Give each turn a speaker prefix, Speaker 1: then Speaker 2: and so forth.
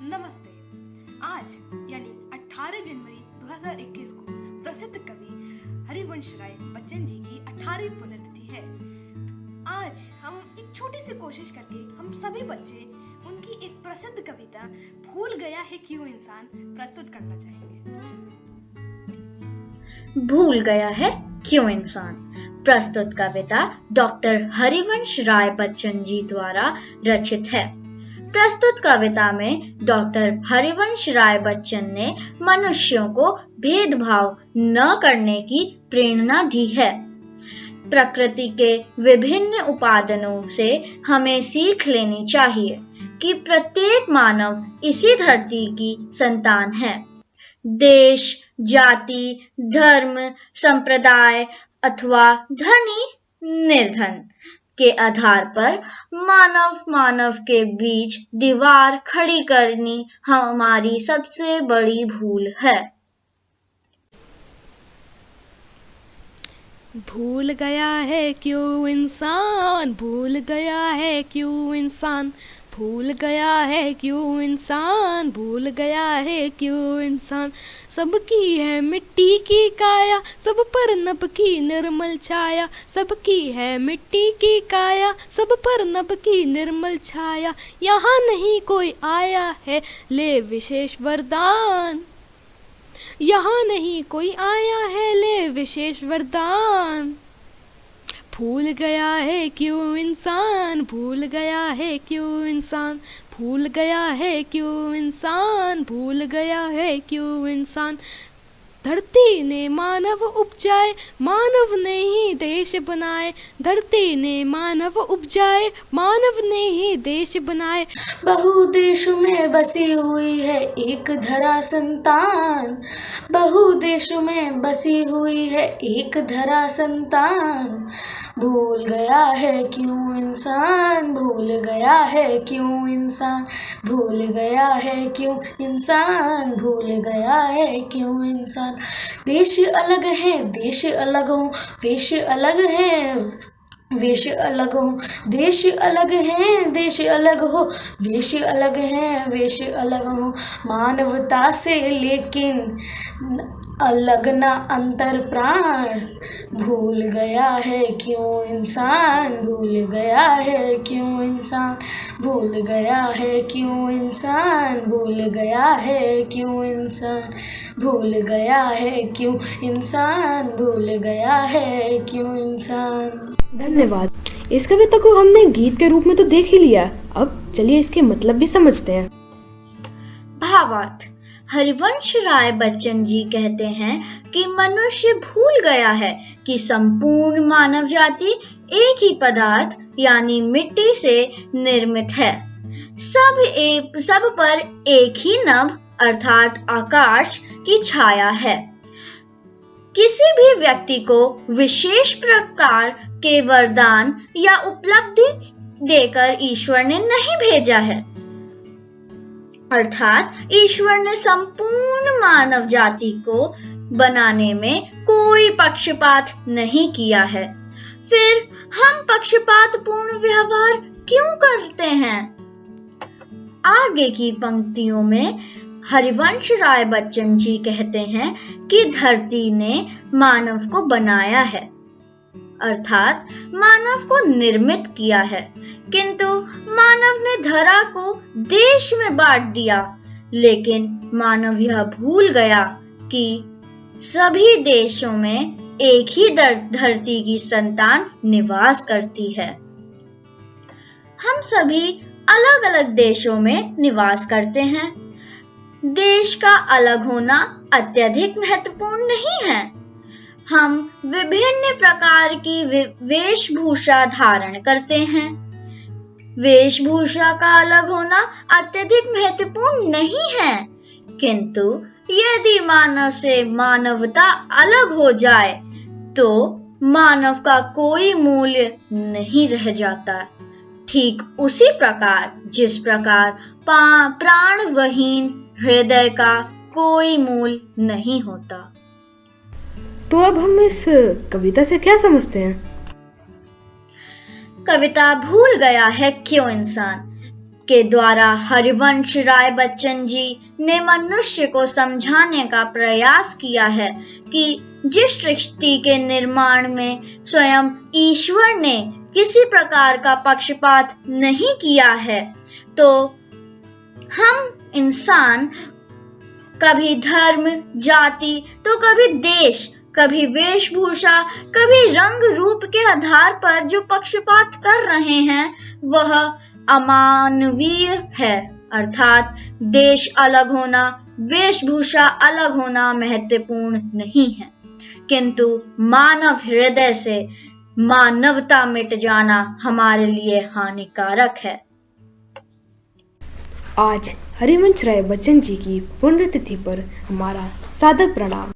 Speaker 1: नमस्ते। आज यानी 18 जनवरी 2021 को प्रसिद्ध कवि हरिवंश राय बच्चन जी की 18वीं पुण्यतिथि है। आज हम एक छोटी सी कोशिश करके हम सभी बच्चे उनकी एक प्रसिद्ध कविता भूल गया है क्यों इंसान प्रस्तुत करना चाहेंगे।
Speaker 2: भूल गया है क्यों इंसान। प्रस्तुत कविता डॉक्टर हरिवंश राय बच्चन जी द्वारा रचित है। प्रस्तुत कविता में डॉक्टर हरिवंश राय बच्चन ने मनुष्यों को भेदभाव न करने की प्रेरणा दी है। प्रकृति के विभिन्न उपादानों से हमें सीख लेनी चाहिए कि प्रत्येक मानव इसी धरती की संतान है। देश, जाति, धर्म, संप्रदाय अथवा धनी निर्धन के आधार पर मानव के बीच दीवार खड़ी करनी हमारी सबसे बड़ी भूल है।
Speaker 3: भूल गया है क्यों इंसान, भूल गया है क्यों इंसान, भूल गया है क्यों इंसान, भूल गया है क्यों इंसान। सबकी है मिट्टी की काया, सब पर नभ की निर्मल छाया, सबकी है मिट्टी की काया, सब पर नभ की निर्मल छाया। यहाँ नहीं कोई आया है ले विशेष वरदान, यहाँ नहीं कोई आया है ले विशेष वरदान। भूल गया है क्यों इंसान, भूल गया है क्यों इंसान, भूल गया है क्यों इंसान, भूल गया है क्यों इंसान। धरती ने मानव उपजाए, मानव ने ही देश बनाए, धरती ने मानव उपजाए, मानव ने ही देश बनाए।
Speaker 4: बहुदेशों में बसी हुई है एक धरा संतान, बहुदेशों में बसी हुई है एक धरा संतान। भूल गया है क्यों इंसान, भूल गया है क्यों इंसान, भूल गया है क्यों इंसान, भूल गया है क्यों इंसान। देश अलग है देश अलग हो, वेश अलग है वेश अलग हो, देश अलग है देश अलग हो, वेश अलग है वेश अलग हो। मानवता से लेकिन अलग ना अंतर प्राण। भूल गया है क्यों इंसान, भूल गया है क्यों इंसान, भूल गया है क्यों इंसान, भूल गया है क्यों इंसान, भूल गया है क्यों इंसान, भूल गया है क्यों इंसान।
Speaker 3: धन्यवाद। इस कविता को हमने गीत के रूप में तो देख ही लिया, अब चलिए इसके मतलब भी समझते हैं।
Speaker 2: भावार्थ। हरिवंश राय बच्चन जी कहते हैं कि मनुष्य भूल गया है कि संपूर्ण मानव जाति एक ही पदार्थ यानी मिट्टी से निर्मित है। सब पर एक ही नभ अर्थात आकाश की छाया है। किसी भी व्यक्ति को विशेष प्रकार के वरदान या उपलब्धि देकर ईश्वर ने नहीं भेजा है, अर्थात ईश्वर ने संपूर्ण मानव जाति को बनाने में कोई पक्षपात नहीं किया है। फिर हम पक्षपातपूर्ण व्यवहार क्यों करते हैं? आगे की पंक्तियों में हरिवंश राय बच्चन जी कहते हैं कि धरती ने मानव को बनाया है, अर्थात मानव को निर्मित किया है, किंतु मानव ने धरा को देश में बांट दिया। लेकिन मानव यह भूल गया कि सभी देशों में एक ही धरती की संतान निवास करती है। हम सभी अलग अलग देशों में निवास करते हैं। देश का अलग होना अत्यधिक महत्वपूर्ण नहीं है। हम विभिन्न प्रकार की वेशभूषा धारण करते हैं। वेशभूषा का अलग होना अत्यधिक महत्वपूर्ण नहीं है, किंतु यदि मानव से मानवता अलग हो जाए तो मानव का कोई मूल्य नहीं रह जाता। ठीक उसी प्रकार जिस प्रकार प्राणवहीन हृदय का कोई मूल्य नहीं होता।
Speaker 3: तो अब हम इस कविता से क्या समझते हैं?
Speaker 2: कविता भूल गया है क्यों इंसान के द्वारा हरिवंश राय बच्चन जी ने मनुष्य को समझाने का प्रयास किया है कि जिस सृष्टि के निर्माण में स्वयं ईश्वर ने किसी प्रकार का पक्षपात नहीं किया है, तो हम इंसान कभी धर्म, जाति, तो कभी देश, कभी वेशभूषा, कभी रंग रूप के आधार पर जो पक्षपात कर रहे हैं वह अमानवीय है। अर्थात देश अलग होना, वेशभूषा अलग होना महत्वपूर्ण नहीं है, किंतु मानव हृदय से मानवता मिट जाना हमारे लिए हानिकारक है।
Speaker 3: आज हरिवंश राय बच्चन जी की पुण्यतिथि पर हमारा सादर प्रणाम।